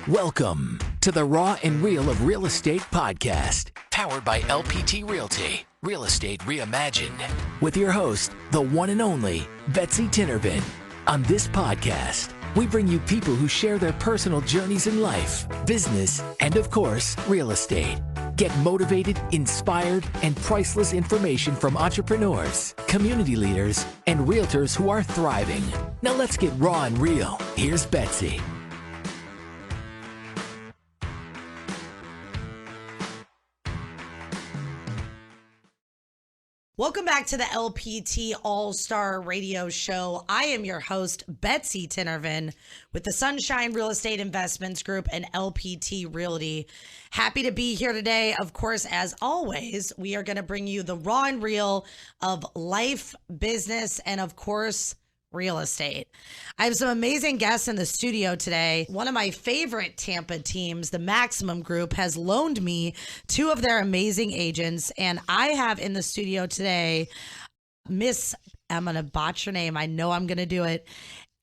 Welcome to the Raw and Real of Real Estate podcast, powered by LPT Realty, Real Estate Reimagined, with your host, the one and only Betsy Tinnervin. On this podcast, we bring you people who share their personal journeys in life, business, and of course, real estate. Get motivated, inspired, and priceless information from entrepreneurs, community leaders, and realtors who are thriving. Now let's get raw and real. Here's Betsy. Welcome back to the LPT All-Star Radio Show. I am your host, Betsy Tinnervin, with the Sunshine Real Estate Investments Group and LPT Realty. Happy to be here today. Of course, as always, we are going to bring you the raw and real of life, business, and of course, real estate. I have some amazing guests in the studio today. One of my favorite Tampa teams, the Maximum Group, has loaned me two of their amazing agents. And I have in the studio today, I'm going to botch your name. I know I'm going to do it.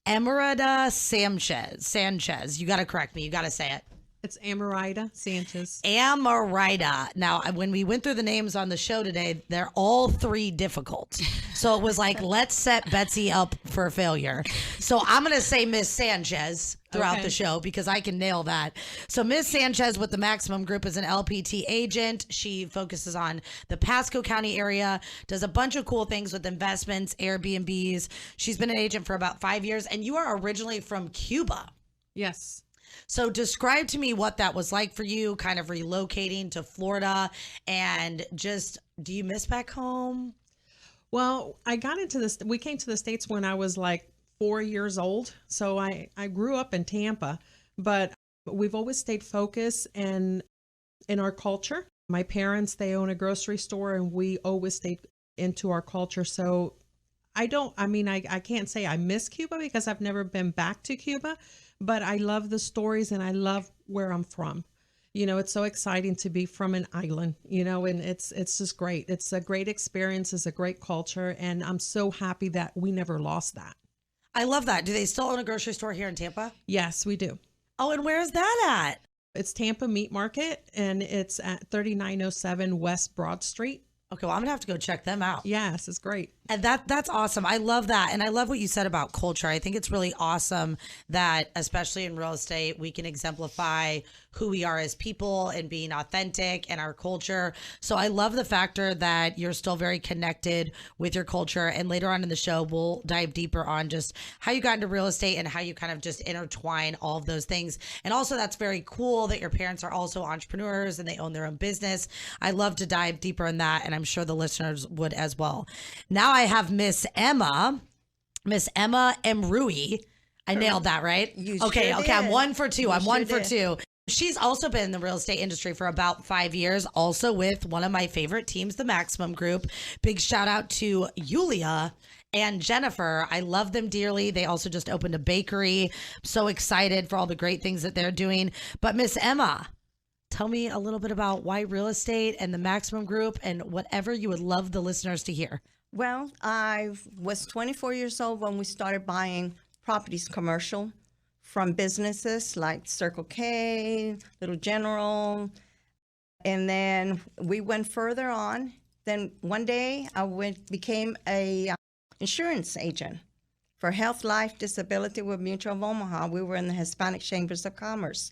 Emerida Sanchez. You got to correct me. You got to say it. It's Amarida Sanchez. Amarida. Now, when we went through the names on the show today, they're all three difficult. So it was like, let's set Betsy up for failure. So I'm going to say Miss Sanchez throughout the show because I can nail that. So Miss Sanchez with the Maximum Group is an LPT agent. She focuses on the Pasco County area, does a bunch of cool things with investments, Airbnbs. She's been an agent for about 5 years, and you are originally from Cuba. Yes. So describe to me what that was like for you, kind of relocating to Florida, and just, do you miss back home? Well, I got into this, we came to the States when I was like 4 years old. So I grew up in Tampa, but we've always stayed focused in our culture. My parents, they own a grocery store, and we always stayed into our culture. So I can't say I miss Cuba because I've never been back to Cuba. But I love the stories and I love where I'm from. You know, it's so exciting to be from an island, you know, and it's just great. It's a great experience. It's a great culture. And I'm so happy that we never lost that. I love that. Do they still own a grocery store here in Tampa? Yes, we do. Oh, and where is that at? It's Tampa Meat Market, and it's at 3907 West Broad Street. Okay, well, I'm going to have to go check them out. Yes, it's great. And that's awesome. I love that. And I love what you said about culture. I think it's really awesome that, especially in real estate, we can exemplify who we are as people and being authentic and our culture. So I love the factor that you're still very connected with your culture. And later on in the show, we'll dive deeper on just how you got into real estate and how you kind of just intertwine all of those things. And also, that's very cool that your parents are also entrepreneurs and they own their own business. I love to dive deeper in that, and I'm sure the listeners would as well. Now I have Miss Emma Mrui. I nailed that, right? Okay, I'm 1 for 2. I'm 1 for 2. She's also been in the real estate industry for about 5 years, also with one of my favorite teams, the Maximum Group. Big shout out to Yulia and Jennifer. I love them dearly. They also just opened a bakery. I'm so excited for all the great things that they're doing. But Miss Emma, tell me a little bit about why real estate and the Maximum Group and whatever you would love the listeners to hear. Well, I was 24 years old when we started buying properties commercial from businesses like Circle K, Little General. And then we went further on. Then one day I became a insurance agent for health, life, disability with Mutual of Omaha. We were in the Hispanic Chambers of Commerce.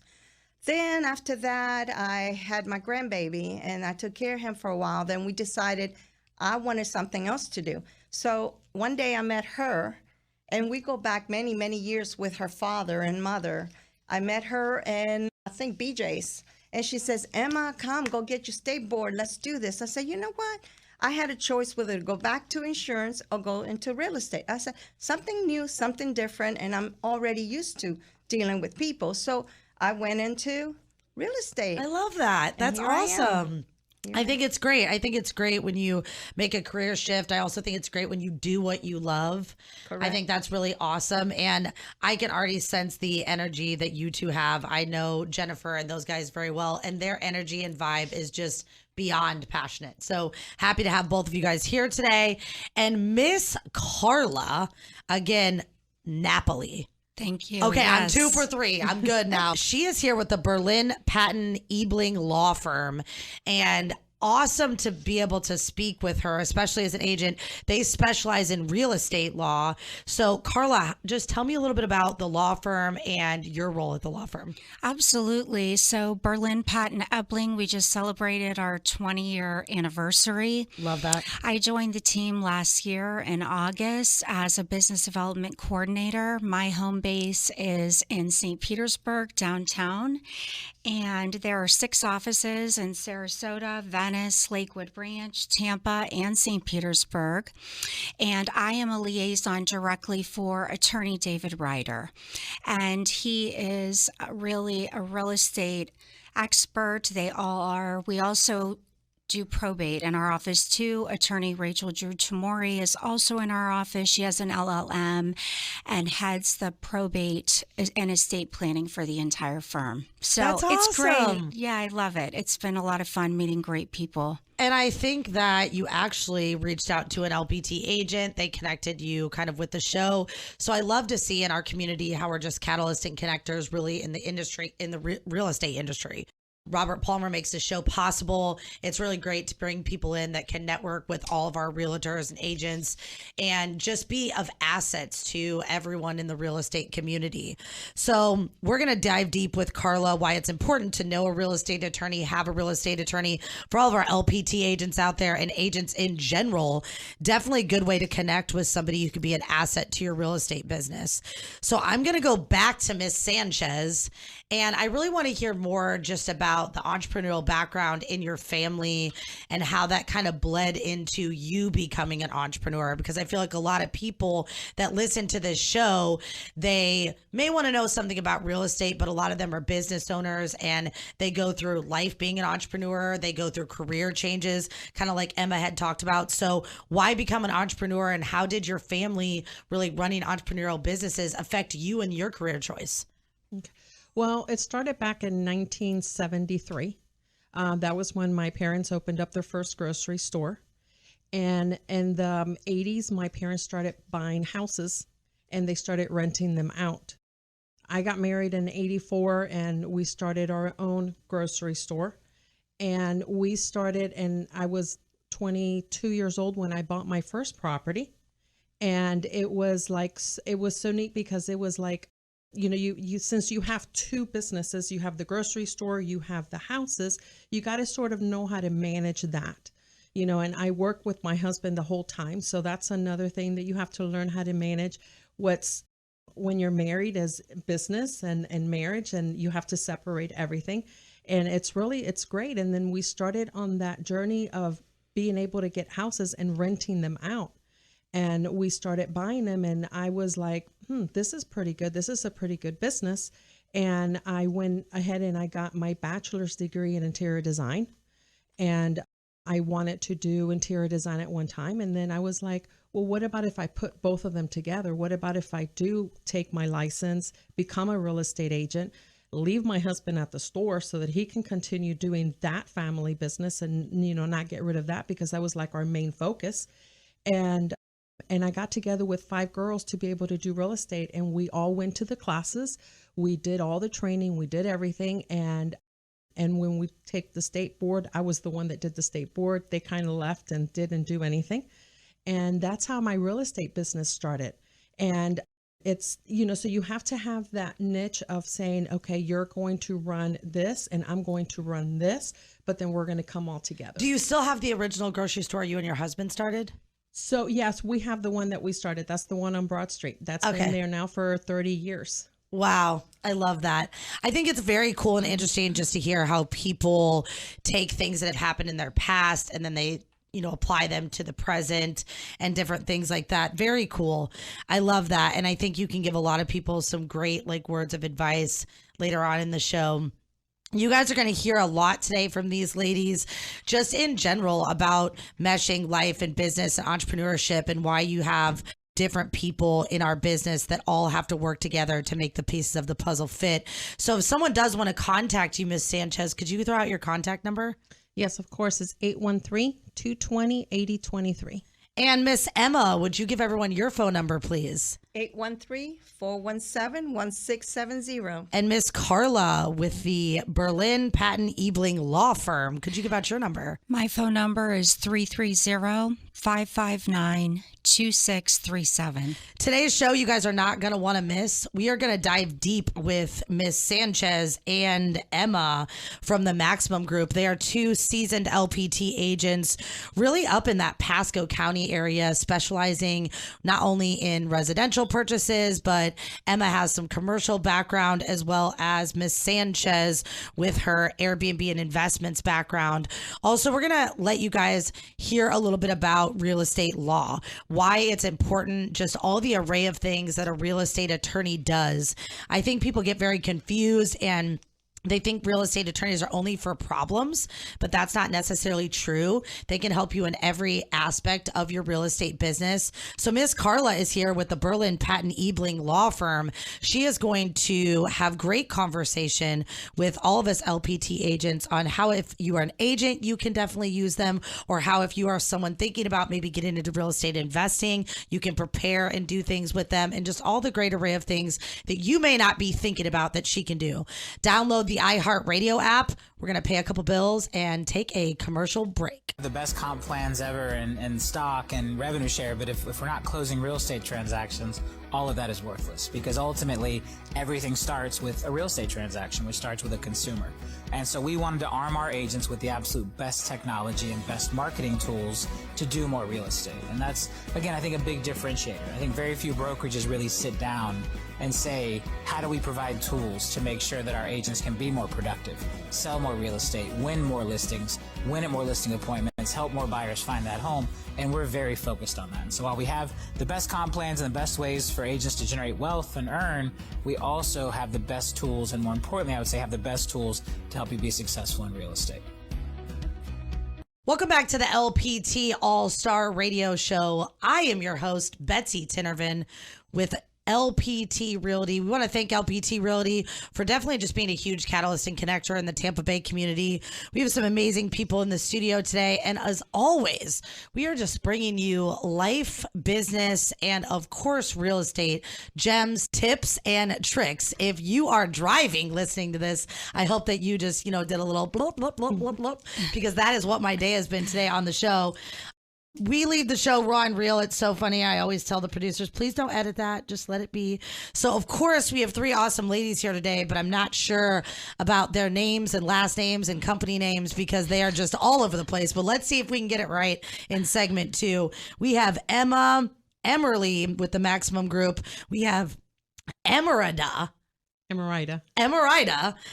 Then after that, I had my grandbaby and I took care of him for a while. Then we decided I wanted something else to do. So one day I met her, and we go back many, many years with her father and mother. I met her in, I think, BJ's. And she says, Emma, come, go get your state board. Let's do this. I said, you know what? I had a choice whether to go back to insurance or go into real estate. I said, something new, something different, and I'm already used to dealing with people. So I went into real estate. I love that. That's awesome. I think it's great. I think it's great when you make a career shift. I also think it's great when you do what you love. Correct. I think that's really awesome. And I can already sense the energy that you two have. I know Jennifer and those guys very well, and their energy and vibe is just beyond passionate. So happy to have both of you guys here today. And Miss Carla, again, Napoli. Thank you. Okay, Yes. I'm 2 for 3. I'm good now. She is here with the Berlin Patton Ebling Law Firm, and awesome to be able to speak with her, especially as an agent. They specialize in real estate law. So, Carla, just tell me a little bit about the law firm and your role at the law firm. Absolutely. So Berlin Patton Ebling, we just celebrated our 20-year anniversary. Love that. I joined the team last year in August as a business development coordinator. My home base is in St. Petersburg, downtown, and there are 6 offices in Sarasota, Venice, Lakewood Ranch, Tampa, and St. Petersburg. And I am a liaison directly for attorney David Ryder. And he is really a real estate expert. They all are. We also do probate in our office too. Attorney Rachel Drew Tamori is also in our office. She has an LLM and heads the probate and estate planning for the entire firm. So That's it's awesome. great. Yeah, I love it. It's been a lot of fun meeting great people. And I think that you actually reached out to an LPT agent. They connected you kind of with the show. So I love to see in our community how we're just catalysts and connectors really in the industry, in the real estate industry. Robert Palmer makes this show possible. It's really great to bring people in that can network with all of our realtors and agents and just be of assets to everyone in the real estate community. So we're going to dive deep with Carla, why it's important to know a real estate attorney, have a real estate attorney. For all of our LPT agents out there and agents in general, definitely a good way to connect with somebody who could be an asset to your real estate business. So I'm going to go back to Miss Sanchez, and I really want to hear more just about the entrepreneurial background in your family and how that kind of bled into you becoming an entrepreneur. Because I feel like a lot of people that listen to this show, they may want to know something about real estate, but a lot of them are business owners and they go through life being an entrepreneur. They go through career changes, kind of like Emma had talked about. So why become an entrepreneur, and how did your family really running entrepreneurial businesses affect you and your career choice? Well, it started back in 1973. That was when my parents opened up their first grocery store. And in the 80s, my parents started buying houses and they started renting them out. I got married in 84 and we started our own grocery store. And we started, and I was 22 years old when I bought my first property. And it was so neat because it was like, you since you have 2 businesses, you have the grocery store, you have the houses, you got to sort of know how to manage that, and I work with my husband the whole time. So that's another thing that you have to learn how to manage when you're married as business and marriage, and you have to separate everything. And it's great. And then we started on that journey of being able to get houses and renting them out. And we started buying them, and I was like, this is pretty good. This is a pretty good business. And I went ahead and I got my bachelor's degree in interior design. And I wanted to do interior design at one time. And then I was like, well, what about if I put both of them together? What about if I do take my license, become a real estate agent, leave my husband at the store so that he can continue doing that family business and, not get rid of that, because that was like our main focus. And I got together with 5 girls to be able to do real estate, and we all went to the classes. We did all the training, we did everything. And when we take the state board, I was the one that did the state board. They kind of left and didn't do anything. And that's how my real estate business started. And it's, so you have to have that niche of saying, okay, you're going to run this and I'm going to run this, but then we're going to come all together. Do you still have the original grocery store you and your husband started? So yes, we have the one that we started. That's the one on Broad Street. That's been there now for 30 years. Wow. I love that. I think it's very cool and interesting just to hear how people take things that have happened in their past and then they, apply them to the present and different things like that. Very cool. I love that. And I think you can give a lot of people some great words of advice later on in the show. You guys are going to hear a lot today from these ladies, just in general, about meshing life and business and entrepreneurship, and why you have different people in our business that all have to work together to make the pieces of the puzzle fit. So if someone does want to contact you, Ms. Sanchez, could you throw out your contact number? Yes, of course. It's 813-220-8023. And Miss Emma, would you give everyone your phone number, please? 813-417-1670. And Miss Carla with the Berlin Patton Ebling Law Firm. Could you give out your number? My phone number is 330-559-2637. Today's show, you guys are not going to want to miss. We are going to dive deep with Miss Sanchez and Emma from the Maximum Group. They are two seasoned LPT agents, really up in that Pasco County area, specializing not only in residential purchases, but Emma has some commercial background, as well as Miss Sanchez with her Airbnb and investments background. Also, we're going to let you guys hear a little bit about real estate law, why it's important, just all the array of things that a real estate attorney does. I think people get very confused and they think real estate attorneys are only for problems, but that's not necessarily true. They can help you in every aspect of your real estate business. So Miss Carla is here with the Berlin Patton Ebling Law Firm. She is going to have great conversation with all of us LPT agents on how, if you are an agent, you can definitely use them, or how, if you are someone thinking about maybe getting into real estate investing, you can prepare and do things with them, and just all the great array of things that you may not be thinking about that she can do. Download the iHeartRadio app. We're going to pay a couple bills and take a commercial break. The best comp plans ever in stock and revenue share, but if we're not closing real estate transactions, all of that is worthless, because ultimately everything starts with a real estate transaction, which starts with a consumer. And so we wanted to arm our agents with the absolute best technology and best marketing tools to do more real estate. And that's, again, I think a big differentiator. I think very few brokerages really sit down and say, how do we provide tools to make sure that our agents can be more productive, sell more real estate, win more listings, win at more listing appointments, help more buyers find that home. And we're very focused on that. And so while we have the best comp plans and the best ways for agents to generate wealth and earn, we also have the best tools, and more importantly, I would say have the best tools to help you be successful in real estate. Welcome back to the LPT All-Star Radio Show. I am your host, Betsy Tinervin, with LPT Realty. We want to thank LPT Realty for definitely just being a huge catalyst and connector in the Tampa Bay community. We have some amazing people in the studio today. And as always, we are just bringing you life, business, and of course, real estate gems, tips, and tricks. If you are driving listening to this, I hope that you just, did a little blop, blop, blop, blop, blop, because that is what my day has been today on the show. We leave the show raw and real. It's so funny. I always tell the producers, please don't edit that. Just let it be. So, of course, we have three awesome ladies here today, but I'm not sure about their names and last names and company names because they are just all over the place. But let's see if we can get it right in segment 2. We have Emma Emerly with the Maximum Group. We have Emerida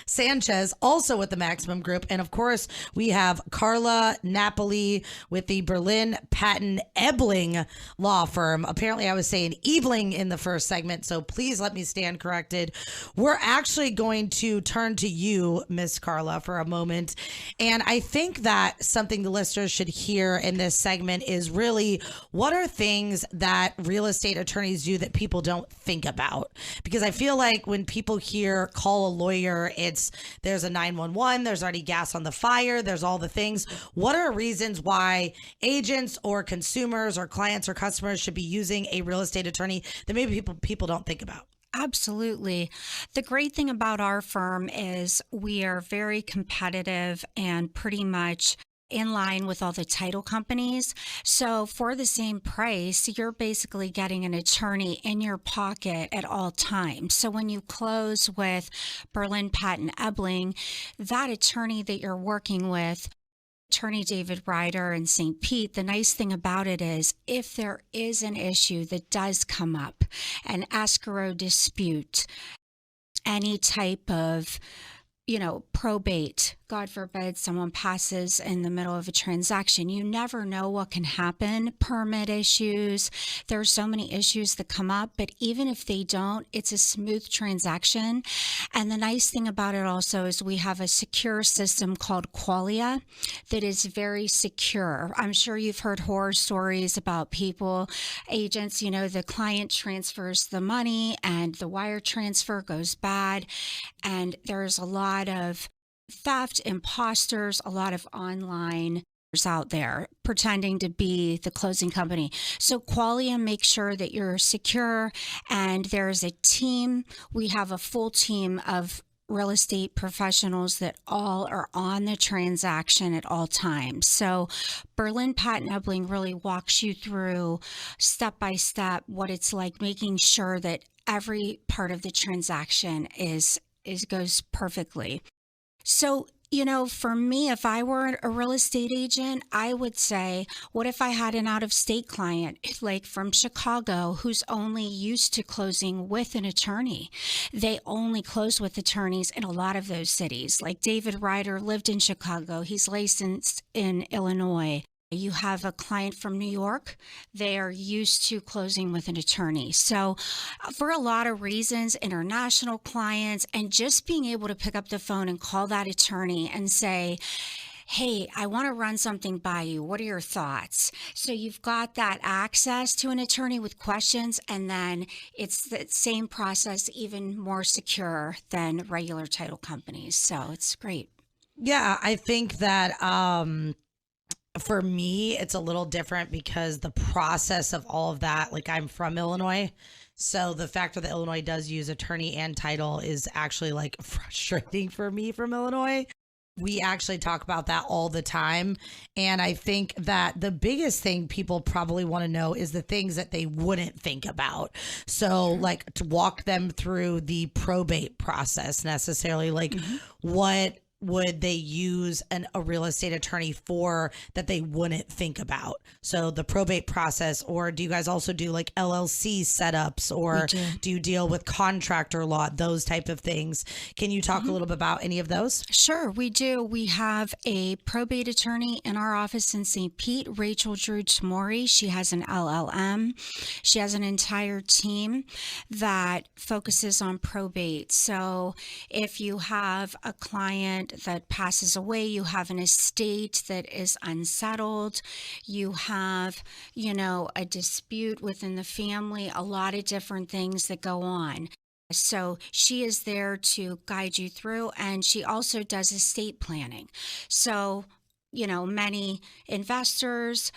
Sanchez, also with the Maximum Group. And of course, we have Carla Napoli with the Berlin Patton Ebling Law Firm. Apparently, I was saying Ebling in the first segment, so please let me stand corrected. We're actually going to turn to you, Miss Carla, for a moment. And I think that something the listeners should hear in this segment is really, what are things that real estate attorneys do that people don't think about? Because I feel like when people hear call a lawyer, there's a 911, there's already gas on the fire, there's all the things. What are reasons why agents or consumers or clients or customers should be using a real estate attorney that maybe people don't think about? Absolutely. The great thing about our firm is we are very competitive and pretty much in line with all the title companies. So for the same price, you're basically getting an attorney in your pocket at all times. So when you close with Berlin Patton Ebling, that attorney that you're working with, Attorney David Ryder in St. Pete, the nice thing about it is if there is an issue that does come up, an escrow dispute, any type of probate, God forbid someone passes in the middle of a transaction. You never know what can happen. Permit issues. There are so many issues that come up, but even if they don't, it's a smooth transaction. And the nice thing about it also is we have a secure system called Qualia that is very secure. I'm sure you've heard horror stories about people, agents, the client transfers the money and the wire transfer goes bad. And there's a lot of theft, imposters, a lot of online out there pretending to be the closing company. So Qualia makes sure that you're secure, and there's a team. We have a full team of real estate professionals that all are on the transaction at all times. So Berlin Patton Ebling really walks you through step by step what it's like, making sure that every part of the transaction is goes perfectly. So, you know, for me, if I were a real estate agent, I would say, what if I had an out-of-state client, like from Chicago, who's only used to closing with an attorney? They only close with attorneys in a lot of those cities. Like David Ryder lived in Chicago. He's licensed in Illinois. You have a client from New York, they are used to closing with an attorney. So for a lot of reasons, international clients, and just being able to pick up the phone and call that attorney and say, hey, I want to run something by you. What are your thoughts? So you've got that access to an attorney with questions, and then it's the same process, even more secure than regular title companies. So it's great. Yeah, I think that for me, it's a little different because the process of all of that, like I'm from Illinois. So the fact that Illinois does use attorney and title is actually like frustrating for me from Illinois. We actually talk about that all the time. And I think that the biggest thing people probably want to know is the things that they wouldn't think about. So like to walk them through the probate process necessarily, like what would they use a real estate attorney for that they wouldn't think about? So the probate process, or do you guys also do like LLC setups, or do you deal with contractor law, those type of things? Can you talk a little bit about any of those? Sure, we do. We have a probate attorney in our office in St. Pete, Rachel Drew Tamori. She has an LLM. She has an entire team that focuses on probate. So if you have a client that passes away, you have an estate that is unsettled, you have, you know, a dispute within the family, a lot of different things that go on. So she is there to guide you through, and she also does estate planning. So, you know, many investors,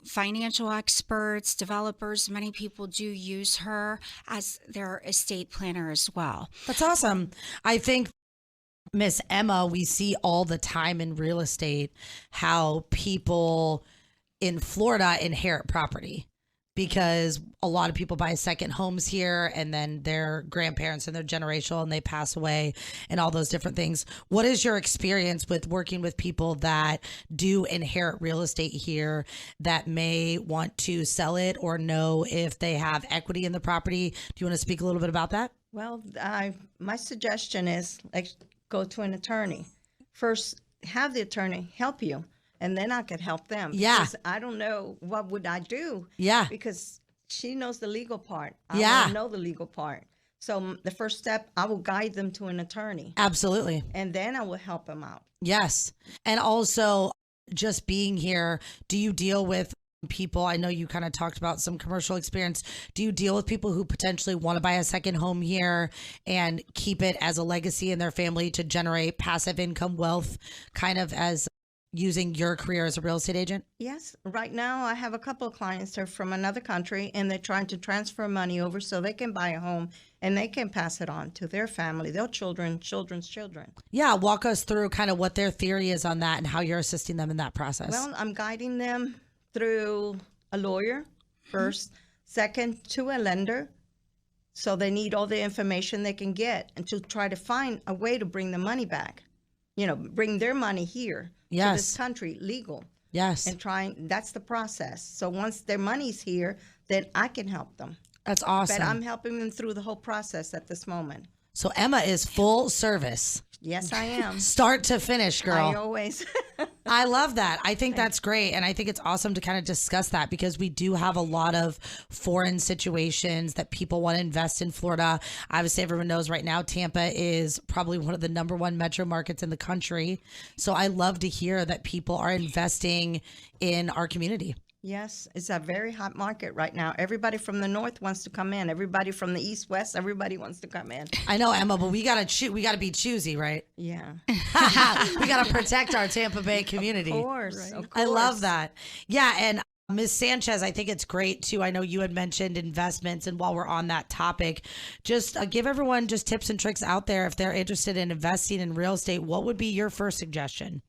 financial experts, developers, many people do use her as their estate planner as well. That's awesome. I think Miss Emma, we see all the time in real estate how people in Florida inherit property, because a lot of people buy second homes here, and then their grandparents and their generational, and they pass away and all those different things. What is your experience with working with people that do inherit real estate here that may want to sell it or know if they have equity in the property? Do you want to speak a little bit about that? Well, my suggestion is like go to an attorney. First, have the attorney help you, and then I could help them. Yeah. Because I don't know what would I do. Yeah. Because she knows the legal part. I Yeah. don't know the legal part. So the first step, I will guide them to an attorney. Absolutely. And then I will help them out. Yes. And also just being here, do you deal with people? I know you kind of talked about some commercial experience. Do you deal with people who potentially want to buy a second home here and keep it as a legacy in their family to generate passive income wealth, kind of as using your career as a real estate agent? Yes. Right now, I have a couple of clients that are from another country, and they're trying to transfer money over so they can buy a home and they can pass it on to their family, their children, children's children. Yeah. Walk us through kind of what their theory is on that and how you're assisting them in that process. Well, I'm guiding them through a lawyer first, second to a lender. So they need all the information they can get and to try to find a way to bring the money back, you know, bring their money here to this country legal. Yes. And that's the process. So once their money's here, then I can help them. That's awesome. But I'm helping them through the whole process at this moment. So Emma is full service. Yes, I am. Start to finish, girl. I always. I love that. I think that's great. And I think it's awesome to kind of discuss that, because we do have a lot of foreign situations that people want to invest in Florida. Obviously, everyone knows right now Tampa is probably one of the number one metro markets in the country. So I love to hear that people are investing in our community. Yes, it's a very hot market right now. Everybody from the north wants to come in. Everybody from the east, west, everybody wants to come in. I know, Emma, but we gotta be choosy, right? Yeah. We gotta protect our Tampa Bay community. Of course. I love that. Yeah, and Ms. Sanchez, I think it's great too. I know you had mentioned investments, and while we're on that topic, just give everyone just tips and tricks out there if they're interested in investing in real estate. What would be your first suggestion?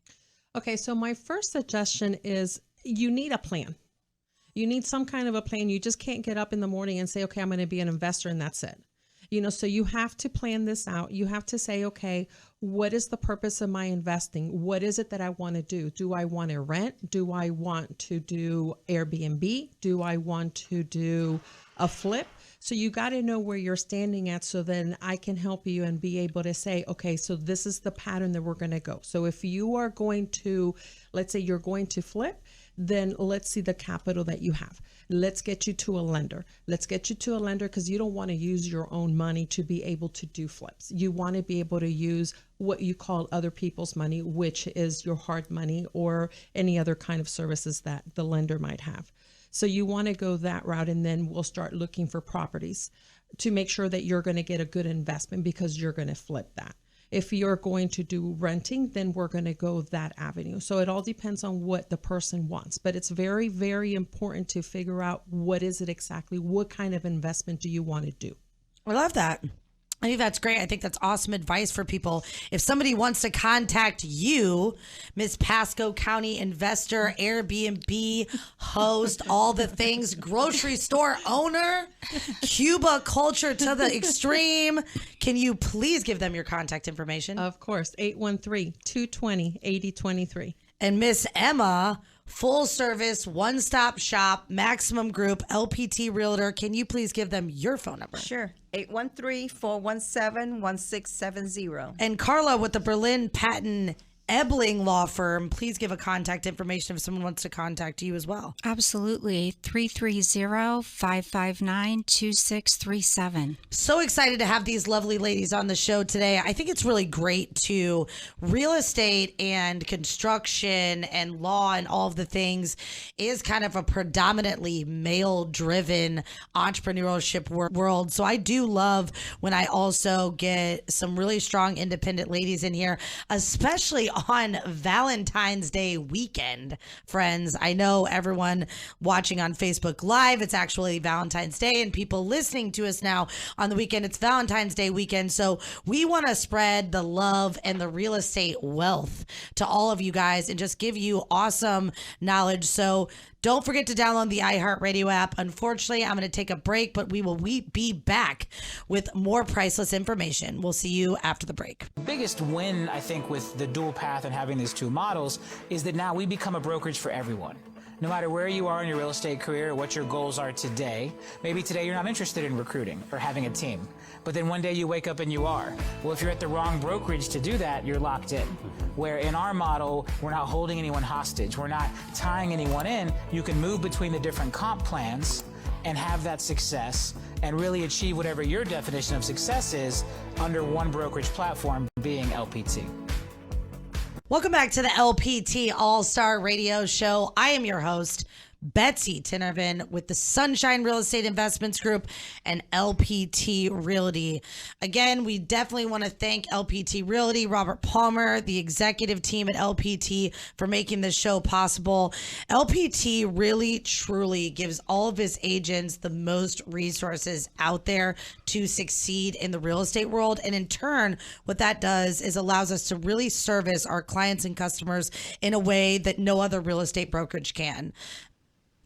Okay, so my first suggestion is you need a plan. You need some kind of a plan. You just can't get up in the morning and say, okay, I'm going to be an investor and that's it. So you have to plan this out. You have to say, okay, what is the purpose of my investing? What is it that I want to do? Do I want to rent? Do I want to do Airbnb? Do I want to do a flip? So you got to know where you're standing at, so then I can help you and be able to say, okay, so this is the pattern that we're going to go. So if you are going to, let's say you're going to flip, then let's see the capital that you have. Let's get you to a lender. Let's get you to a lender because you don't want to use your own money to be able to do flips. You want to be able to use what you call other people's money, which is your hard money or any other kind of services that the lender might have. So you want to go that route, and then we'll start looking for properties to make sure that you're going to get a good investment because you're going to flip that. If you're going to do renting, then we're going to go that avenue. So it all depends on what the person wants. But it's very, very important to figure out what is it exactly, what kind of investment do you want to do? I love that. I think that's great. I think that's awesome advice for people. If somebody wants to contact you, Miss Pasco County investor, Airbnb host, all the things, grocery store owner, Cuba culture to the extreme, can you please give them your contact information? Of course, 813-220-8023. And Miss Emma, full service, one-stop shop, Maximum Group, LPT Realtor. Can you please give them your phone number? Sure. 813-417-1670. And Carla with the Berlin Patton Ebling Law Firm, please give a contact information if someone wants to contact you as well. Absolutely. 330-559-2637. So excited to have these lovely ladies on the show today. I think it's really great to real estate and construction and law and all of the things is kind of a predominantly male-driven entrepreneurship world. So I do love when I also get some really strong independent ladies in here, especially on Valentine's Day weekend, friends. I know everyone watching on Facebook Live, it's actually Valentine's Day, and people listening to us now on the weekend, it's Valentine's Day weekend. So we want to spread the love and the real estate wealth to all of you guys and just give you awesome knowledge. So don't forget to download the iHeartRadio app. Unfortunately, I'm going to take a break, but we will be back with more priceless information. We'll see you after the break. Biggest win, I think, with the dual path and having these two models is that now we become a brokerage for everyone. No matter where you are in your real estate career or what your goals are today, maybe today you're not interested in recruiting or having a team, but then one day you wake up and you are. Well, if you're at the wrong brokerage to do that, you're locked in. Where in our model, we're not holding anyone hostage. We're not tying anyone in. You can move between the different comp plans and have that success and really achieve whatever your definition of success is under one brokerage platform, being LPT. Welcome back to the LPT All-Star Radio Show. I am your host, Betsy Tinervin with the Sunshine Real Estate Investments Group and LPT Realty. Again, we definitely want to thank LPT Realty, Robert Palmer, the executive team at LPT for making this show possible. LPT really, truly gives all of his agents the most resources out there to succeed in the real estate world. And in turn, what that does is allows us to really service our clients and customers in a way that no other real estate brokerage can.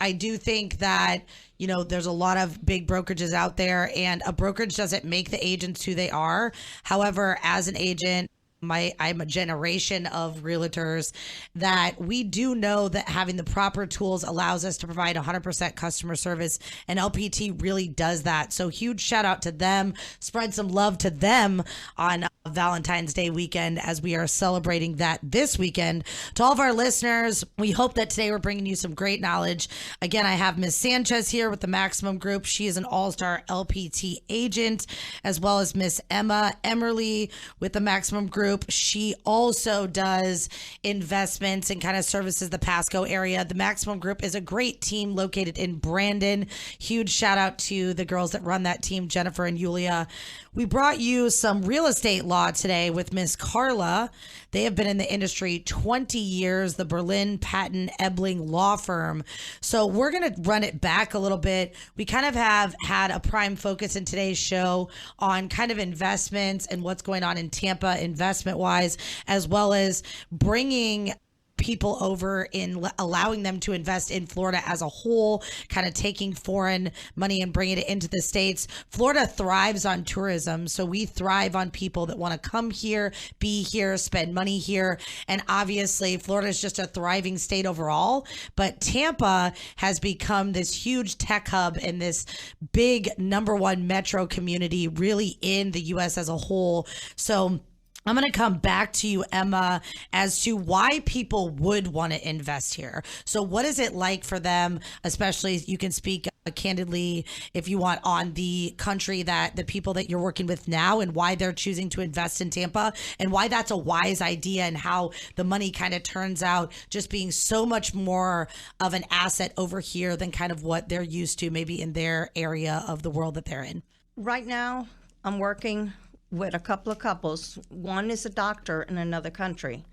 I do think that, there's a lot of big brokerages out there, and a brokerage doesn't make the agents who they are. However, as an agent, I'm a generation of realtors that we do know that having the proper tools allows us to provide 100% customer service, and LPT really does that. So huge shout out to them. Spread some love to them on Valentine's Day weekend as we are celebrating that this weekend. To all of our listeners, we hope that today we're bringing you some great knowledge. Again, I have Ms. Sanchez here with the Maximum Group. She is an all-star LPT agent, as well as Miss Emma Emerly with the Maximum Group. Group. She also does investments and kind of services the Pasco area. The Maximum Group is a great team located in Brandon. Huge shout out to the girls that run that team, Jennifer and Yulia. We brought you some real estate law today with Miss Carla. They have been in the industry 20 years, the Berlin Patton Ebling law firm. So we're going to run it back a little bit. We kind of have had a prime focus in today's show on kind of investments and what's going on in Tampa investment wise, as well as bringing people over in allowing them to invest in Florida as a whole, kind of taking foreign money and bringing it into the States. Florida thrives on tourism. So we thrive on people that want to come here, be here, spend money here. And obviously Florida is just a thriving state overall, but Tampa has become this huge tech hub and this big #1 metro community really in the U.S. as a whole. So I'm going to come back to you, Emma, as to why people would want to invest here. So what is it like for them, especially you can speak candidly if you want on the country that the people that you're working with now and why they're choosing to invest in Tampa and why that's a wise idea and how the money kind of turns out just being so much more of an asset over here than kind of what they're used to maybe in their area of the world that they're in. Right now, I'm working with a couple of couples. One is a doctor in another country.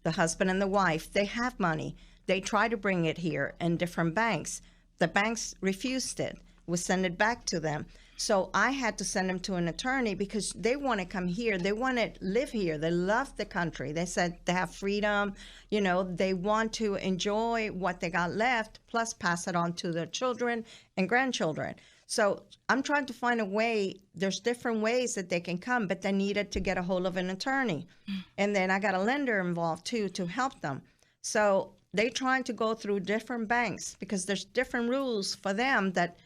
The husband and the wife, they have money. They try to bring it here in different banks. The banks refused it. We send it back to them. So I had to send them to an attorney because they want to come here. They want to live here. They love the country. They said they have freedom. You know, they want to enjoy what they got left, plus pass it on to their children and grandchildren. So I'm trying to find a way. There's different ways that they can come, but they needed to get a hold of an attorney. And then I got a lender involved too to help them. So they trying to go through different banks because there's different rules for them that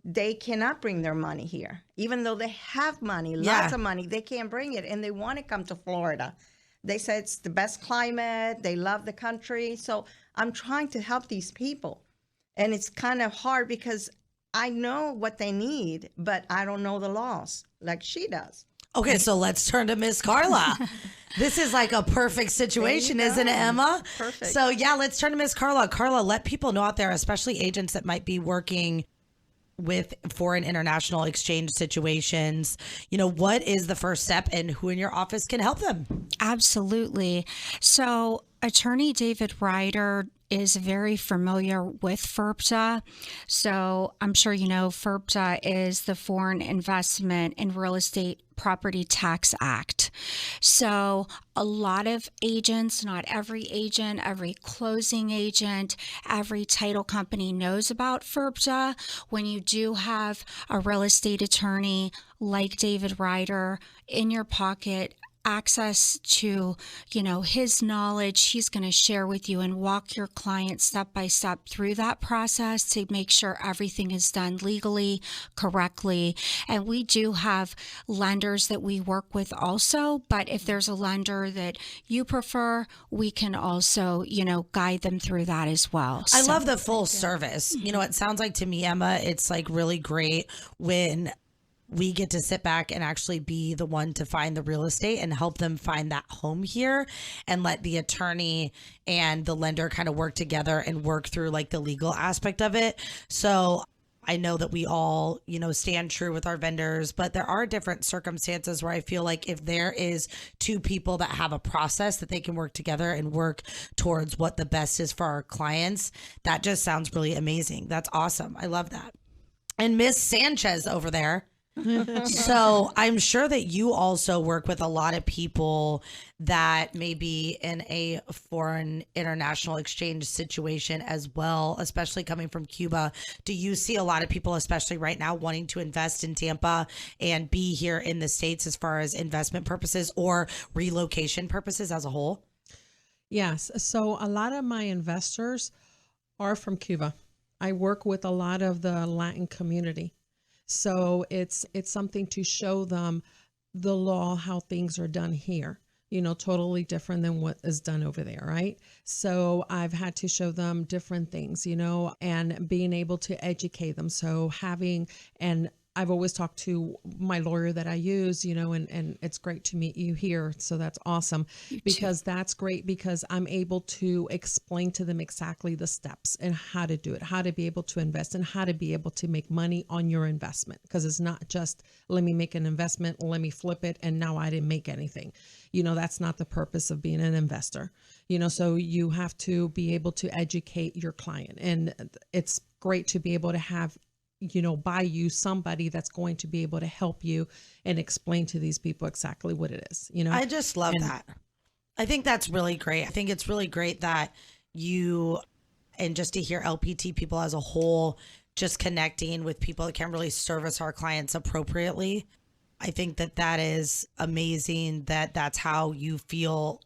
they cannot bring their money here. Even though they have money, lots of money, they can't bring it. And they want to come to Florida. They say it's the best climate. They love the country. So I'm trying to help these people. And it's kind of hard because I know what they need, but I don't know the laws like she does. Okay, so let's turn to Miss Carla. This is like a perfect situation, isn't it, Emma? Perfect. So yeah, let's turn to Miss Carla. Carla, let people know out there, especially agents that might be working with foreign international exchange situations, you know, what is the first step and who in your office can help them? Absolutely. So Attorney David Ryder is very familiar with FIRPTA. So I'm sure you know FIRPTA is the Foreign Investment in Real Estate Property Tax Act. So a lot of agents, not every agent, every closing agent, every title company knows about FIRPTA. When you do have a real estate attorney like David Ryder in your pocket, access to, you know, his knowledge, he's going to share with you and walk your client step by step through that process to make sure everything is done legally, correctly. And we do have lenders that we work with also, but if there's a lender that you prefer, we can also, you know, guide them through that as well. I love the full service. You know, it sounds like to me, Emma, it's like really great when we get to sit back and actually be the one to find the real estate and help them find that home here and let the attorney and the lender kind of work together and work through like the legal aspect of it. So I know that we all, you know, stand true with our vendors, but there are different circumstances where I feel like if there is two people that have a process that they can work together and work towards what the best is for our clients, that just sounds really amazing. That's awesome. I love that. And Miss Sanchez over there. So I'm sure that you also work with a lot of people that may be in a foreign international exchange situation as well, especially coming from Cuba. Do you see a lot of people, especially right now, wanting to invest in Tampa and be here in the States as far as investment purposes or relocation purposes as a whole? Yes. So a lot of my investors are from Cuba. I work with a lot of the Latin community. So it's something to show them the law, how things are done here, you know, totally different than what is done over there, right? So I've had to show them different things, you know, and being able to educate them. So having an I've always talked to my lawyer that I use, and it's great to meet you here. So that's awesome because that's great because I'm able to explain to them exactly the steps and how to do it, how to be able to invest and how to be able to make money on your investment. Because it's not just let me make an investment, let me flip it, and now I didn't make anything. That's not the purpose of being an investor. So you have to be able to educate your client. And it's great to be able to have by you somebody that's going to be able to help you and explain to these people exactly what it is. I just love that. I think that's really great. I think it's really great that you, and just to hear LPT people as a whole, just connecting with people that can really service our clients appropriately. I think that is amazing that that's how you feel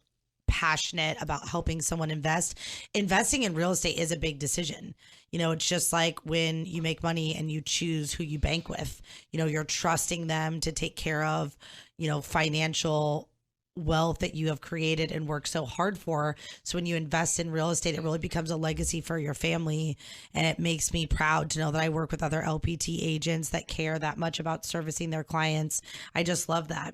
passionate about helping someone invest. Investing in real estate is a big decision. It's just like when you make money and you choose who you bank with, you're trusting them to take care of, financial wealth that you have created and worked so hard for. So when you invest in real estate, it really becomes a legacy for your family. And it makes me proud to know that I work with other LPT agents that care that much about servicing their clients. I just love that.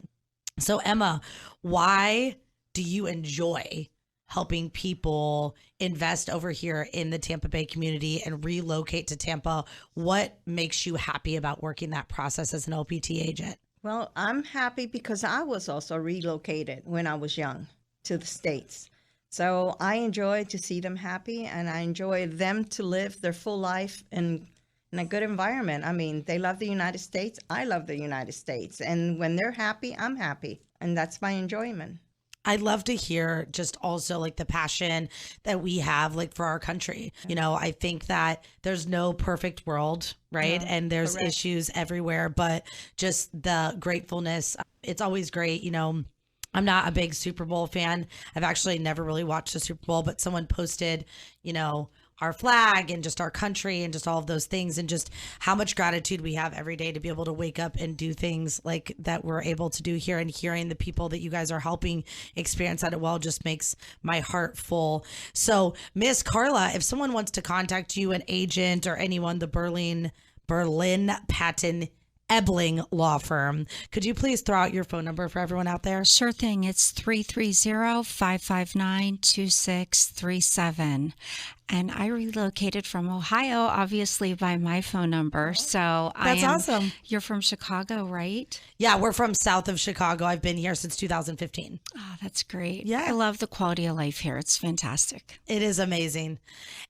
So Emma, why do you enjoy helping people invest over here in the Tampa Bay community and relocate to Tampa? What makes you happy about working that process as an LPT agent? Well, I'm happy because I was also relocated when I was young to the States. So I enjoy to see them happy, and I enjoy them to live their full life in a good environment. I mean, they love the United States. I love the United States. And when they're happy, I'm happy. And that's my enjoyment. I'd love to hear just also like the passion that we have like for our country. I think that there's no perfect world, right? No, and there's correct. issues everywhere, but just the gratefulness. It's always great. I'm not a big Super Bowl fan. I've actually never really watched the Super Bowl, but someone posted, our flag and just our country and just all of those things and just how much gratitude we have every day to be able to wake up and do things like that we're able to do here, and hearing the people that you guys are helping experience that well just makes my heart full. So Miss Carla, if someone wants to contact you, an agent or anyone, the Berlin Patton Ebling Law Firm, could you please throw out your phone number for everyone out there? Sure thing. It's 330-559-2637. And I relocated from Ohio, obviously, by my phone number. So That's awesome. You're from Chicago, right? Yeah, we're from south of Chicago. I've been here since 2015. Oh, that's great. Yeah. I love the quality of life here. It's fantastic. It is amazing.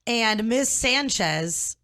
And Miss Sanchez,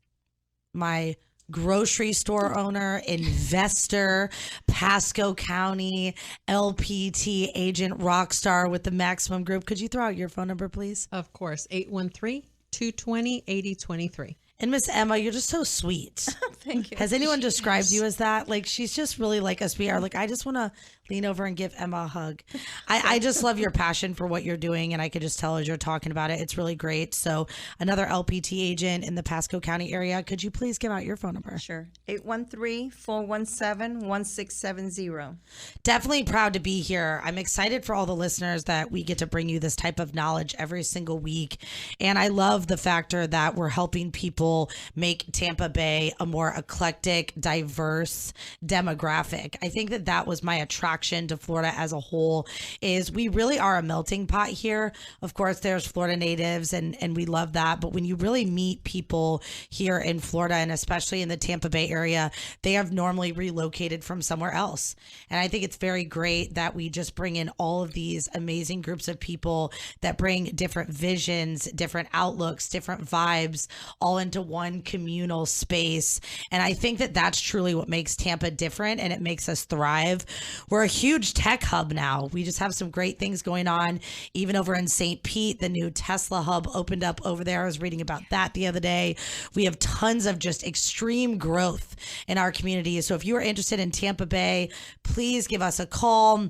my grocery store owner, investor, Pasco County, LPT agent, rock star with the Maximum Group. Could you throw out your phone number, please? Of course, 813-220-8023. And Miss Emma, you're just so sweet. Thank you. Has anyone described you as that? Like, she's just really like us. We are like, I just want to lean over and give Emma a hug. I just love your passion for what you're doing. And I could just tell as you're talking about it, it's really great. So another LPT agent in the Pasco County area, could you please give out your phone number? Sure. 813-417-1670. Definitely proud to be here. I'm excited for all the listeners that we get to bring you this type of knowledge every single week. And I love the factor that we're helping people make Tampa Bay a more eclectic, diverse demographic. I think that was my attraction to Florida as a whole, is we really are a melting pot here. Of course, there's Florida natives and we love that. But when you really meet people here in Florida, and especially in the Tampa Bay area, they have normally relocated from somewhere else. And I think it's very great that we just bring in all of these amazing groups of people that bring different visions, different outlooks, different vibes, all into one communal space. And I think that that's truly what makes Tampa different, and it makes us thrive. We're a huge tech hub now. We just have some great things going on. Even over in St. Pete, the new Tesla hub opened up over there. I was reading about that the other day. We have tons of just extreme growth in our community. So if you are interested in Tampa Bay, please give us a call.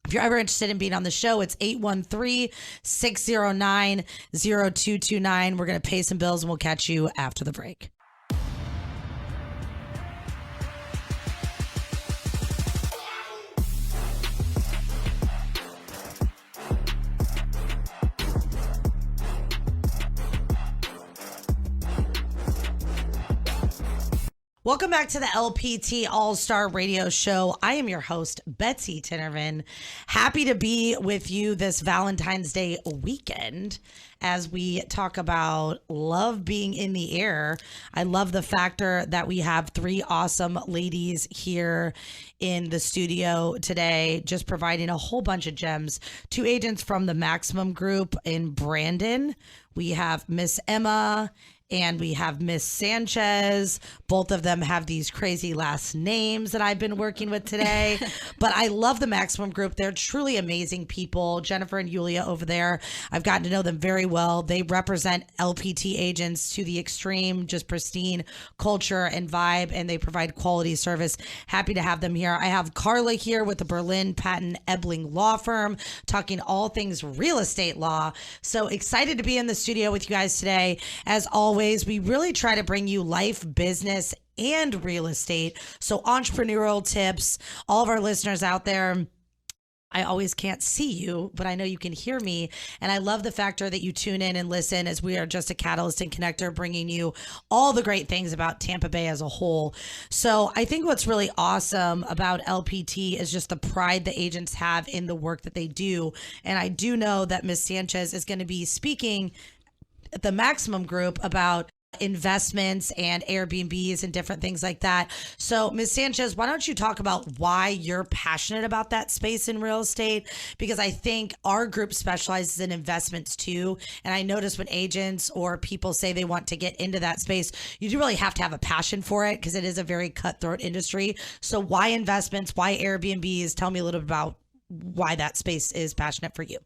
If you're ever interested in being on the show, it's 813-609-0229. We're going to pay some bills and we'll catch you after the break. Welcome back to the LPT All-Star Radio Show. I am your host, Betsy Tinnerman. Happy to be with you this Valentine's Day weekend as we talk about love being in the air. I love the factor that we have three awesome ladies here in the studio today, just providing a whole bunch of gems. Two agents from the Maximum Group in Brandon. We have Miss Emma and we have Miss Sanchez. Both of them have these crazy last names that I've been working with today. But I love the Maximum Group. They're truly amazing people. Jennifer and Yulia over there, I've gotten to know them very well. They represent LPT agents to the extreme, just pristine culture and vibe, and they provide quality service. Happy to have them here. I have Carla here with the Berlin Patton Ebling Law Firm, talking all things real estate law. So excited to be in the studio with you guys today. As always, we really try to bring you life, business, and real estate. So entrepreneurial tips, all of our listeners out there, I always can't see you, but I know you can hear me. And I love the factor that you tune in and listen, as we are just a catalyst and connector, bringing you all the great things about Tampa Bay as a whole. So I think what's really awesome about LPT is just the pride the agents have in the work that they do. And I do know that Ms. Sanchez is going to be speaking at the Maximum Group about investments and Airbnbs and different things like that. So Ms. Sanchez, why don't you talk about why you're passionate about that space in real estate? Because I think our group specializes in investments too. And I notice when agents or people say they want to get into that space, you do really have to have a passion for it because it is a very cutthroat industry. So why investments? Why Airbnbs? Tell me a little bit about why that space is passionate for you.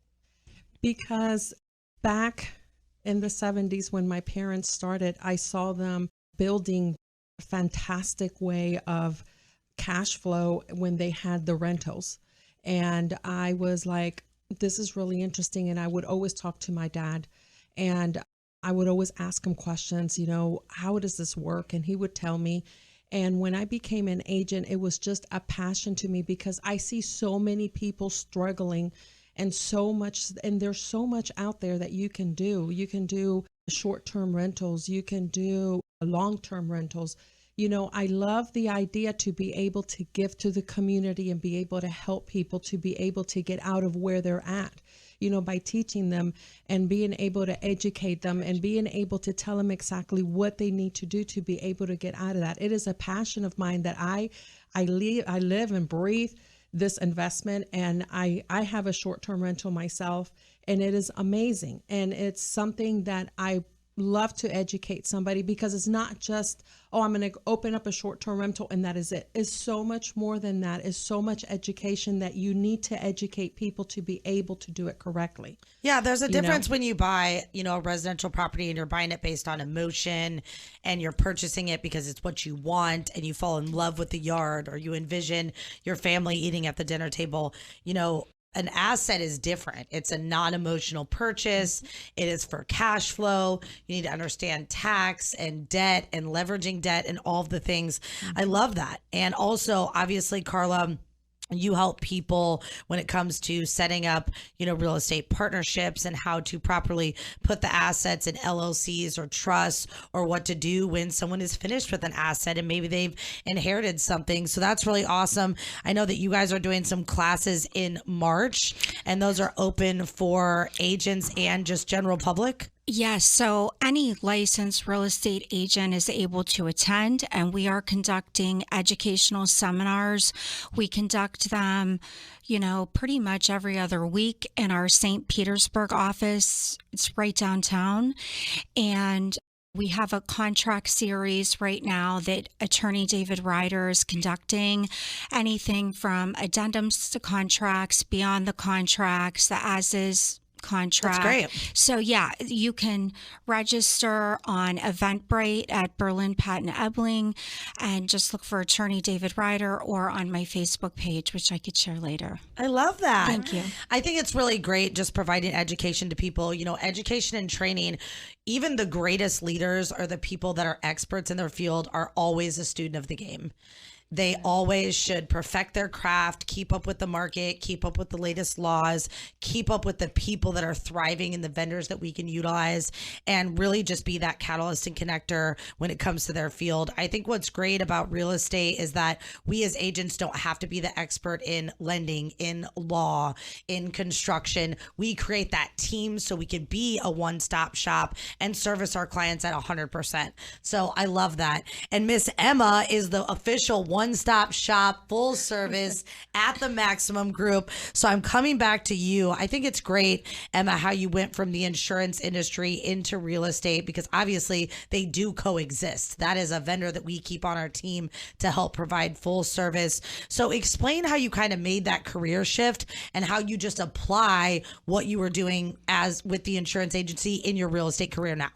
Because back in the 70s, when my parents started, I saw them building a fantastic way of cash flow when they had the rentals. And I was like, this is really interesting. And I would always talk to my dad and I would always ask him questions, you know, how does this work? And he would tell me. And when I became an agent, it was just a passion to me because I see so many people struggling and so much, and there's so much out there that you can do. You can do short-term rentals. You can do long-term rentals. You know, I love the idea to be able to give to the community and be able to help people to be able to get out of where they're at, you know, by teaching them and being able to educate them and being able to tell them exactly what they need to do to be able to get out of that. It is a passion of mine that I live and breathe this investment, and I have a short-term rental myself, and it is amazing. And it's something that I love to educate somebody because it's not just, oh, I'm going to open up a short-term rental and that is it. It's so much more than that. It's so much education that you need to educate people to be able to do it correctly. Yeah, there's a difference when you buy, you know, a residential property and you're buying it based on emotion and you're purchasing it because it's what you want and you fall in love with the yard or you envision your family eating at the dinner table. You know, an asset is different. It's a non-emotional purchase. It is for cash flow. You need to understand tax and debt and leveraging debt and all of the things. I love that. And also, obviously, Carla, you help people when it comes to setting up, you know, real estate partnerships and how to properly put the assets in LLCs or trusts or what to do when someone is finished with an asset and maybe they've inherited something. So that's really awesome. I know that you guys are doing some classes in March and those are open for agents and just general public. Yes, so any licensed real estate agent is able to attend, and we are conducting educational seminars. We conduct them, you know, pretty much every other week in our St. Petersburg office. It's right downtown. And we have a contract series right now that Attorney David Ryder is conducting, anything from addendums to contracts, beyond the contracts, the as-is contract. That's great. So yeah, you can register on Eventbrite at Berlin Patton Ebling and just look for Attorney David Ryder or on my Facebook page, which I could share later. I love that. Thank you. I think it's really great just providing education to people. You know, education and training, even the greatest leaders or the people that are experts in their field are always a student of the game. They always should perfect their craft, keep up with the market, keep up with the latest laws, keep up with the people that are thriving and the vendors that we can utilize, and really just be that catalyst and connector when it comes to their field. I think what's great about real estate is that we as agents don't have to be the expert in lending, in law, in construction. We create that team so we can be a one-stop shop and service our clients at 100%. So I love that. And Miss Emma is the official one-stop shop, full service at the Maximum Group. So I'm coming back to you. I think it's great, Emma, how you went from the insurance industry into real estate, because obviously they do coexist. That is a vendor that we keep on our team to help provide full service. So explain how you kind of made that career shift and how you just apply what you were doing as with the insurance agency in your real estate career now.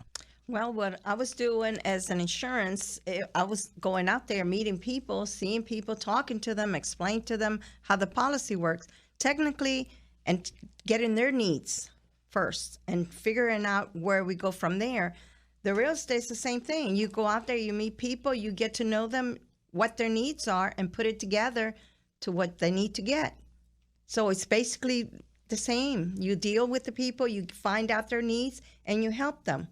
Well, what I was doing as an insurance, I was going out there, meeting people, seeing people, talking to them, explain to them how the policy works technically, and getting their needs first and figuring out where we go from there. The real estate's the same thing. You go out there, you meet people, you get to know them, what their needs are, and put it together to what they need to get. So it's basically the same. You deal with the people, you find out their needs, and you help them.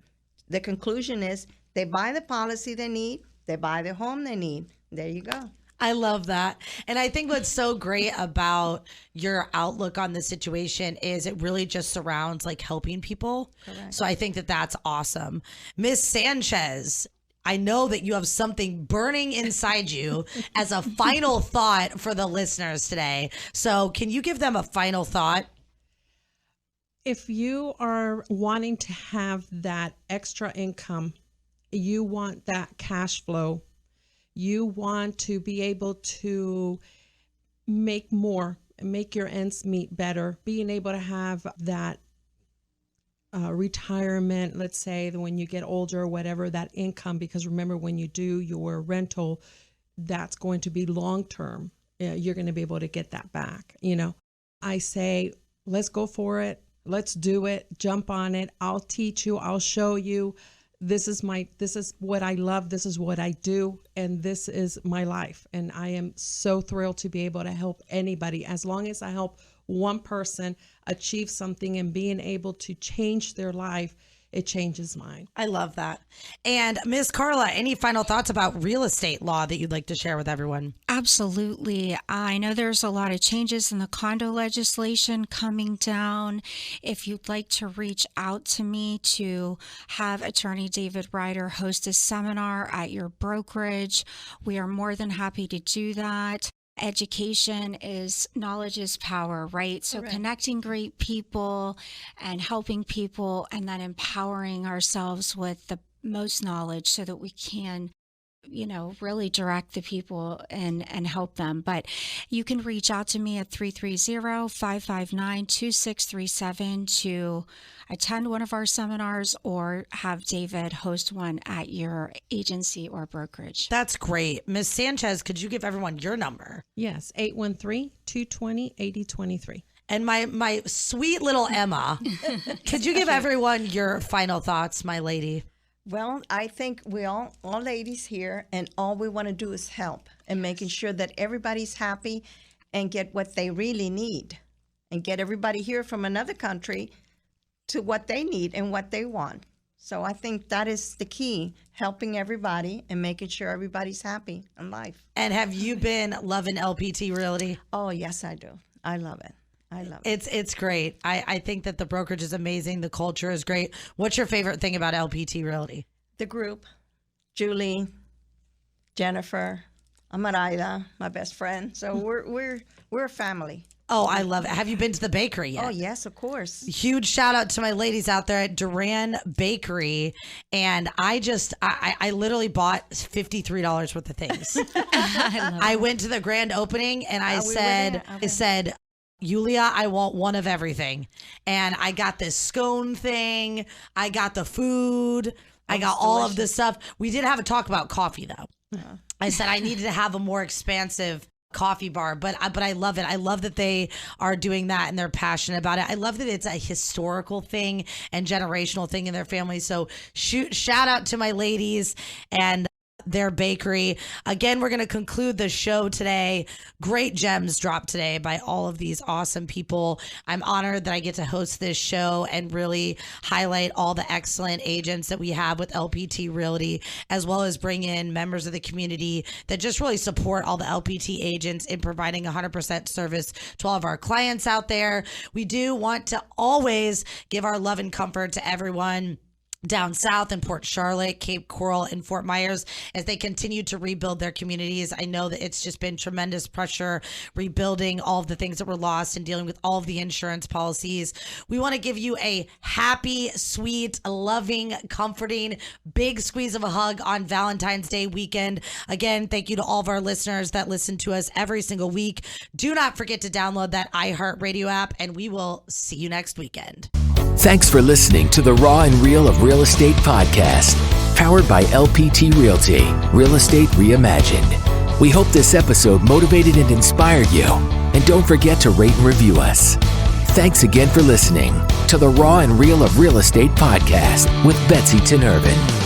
The conclusion is they buy the policy they need, they buy the home they need. There you go. I love that. And I think what's so great about your outlook on the situation is it really just surrounds like helping people. Correct. So I think that that's awesome. Miss Sanchez, I know that you have something burning inside you as a final thought for the listeners today. So can you give them a final thought? If you are wanting to have that extra income, you want that cash flow, you want to be able to make more, make your ends meet better, being able to have that retirement, let's say when you get older or whatever, that income, because remember when you do your rental, that's going to be long-term. You're going to be able to get that back. You know, I say, let's go for it. Let's do it. Jump on it. I'll teach you. I'll show you. This is what I love. This is what I do. And this is my life. And I am so thrilled to be able to help anybody. As long as I help one person achieve something and being able to change their life, it changes mine. I love that. And Ms. Carla, any final thoughts about real estate law that you'd like to share with everyone? Absolutely. I know there's a lot of changes in the condo legislation coming down. If you'd like to reach out to me to have Attorney David Ryder host a seminar at your brokerage, we are more than happy to do that. Education is knowledge is power, right? So Correct. Connecting great people and helping people and then empowering ourselves with the most knowledge so that we can, you know, really direct the people and help them. But you can reach out to me at 330-559-2637 to attend one of our seminars or have David host one at your agency or brokerage. That's great. Ms. Sanchez, could you give everyone your number? Yes, 813-220-8023. And my sweet little Emma, could you give everyone your final thoughts, my lady? Well, I think we all ladies here, and all we want to do is help and making sure that everybody's happy and get what they really need, and get everybody here from another country to what they need and what they want. So I think that is the key, helping everybody and making sure everybody's happy in life. And have you been loving LPT Realty? Oh, yes, I do. I love it. I love it. It's great. I think that the brokerage is amazing. The culture is great. What's your favorite thing about LPT Realty? The group, Julie, Jennifer, Amarayla, my best friend. So we're a family. Oh, I love it. Have you been to the bakery yet? Oh, yes, of course. Huge shout out to my ladies out there at Duran Bakery. And I literally bought $53 worth of things. I went to the grand opening and I said, Yulia, I want one of everything. And I got this scone thing. I got the food. I got all of this stuff. We did have a talk about coffee though. I said I needed to have a more expansive coffee bar, but I love it. I love that they are doing that and they're passionate about it. I love that it's a historical thing and generational thing in their family. So shout out to my ladies, and their bakery. Again, we're going to conclude the show today. Great gems dropped today by all of these awesome people. I'm honored that I get to host this show and really highlight all the excellent agents that we have with LPT Realty, as well as bring in members of the community that just really support all the LPT agents in providing 100% service to all of our clients out there. We do want to always give our love and comfort to everyone down south in Port Charlotte, Cape Coral, and Fort Myers as they continue to rebuild their communities. I know that it's just been tremendous pressure rebuilding all of the things that were lost and dealing with all of the insurance policies. We want to give you a happy, sweet, loving, comforting, big squeeze of a hug on Valentine's Day weekend. Again, thank you to all of our listeners that listen to us every single week. Do not forget to download that iHeartRadio app, and we will see you next weekend. Thanks for listening to the Raw and Real of Real Estate podcast, powered by LPT Realty, Real Estate Reimagined. We hope this episode motivated and inspired you. And don't forget to rate and review us. Thanks again for listening to the Raw and Real of Real Estate podcast with Betsy Tinervin.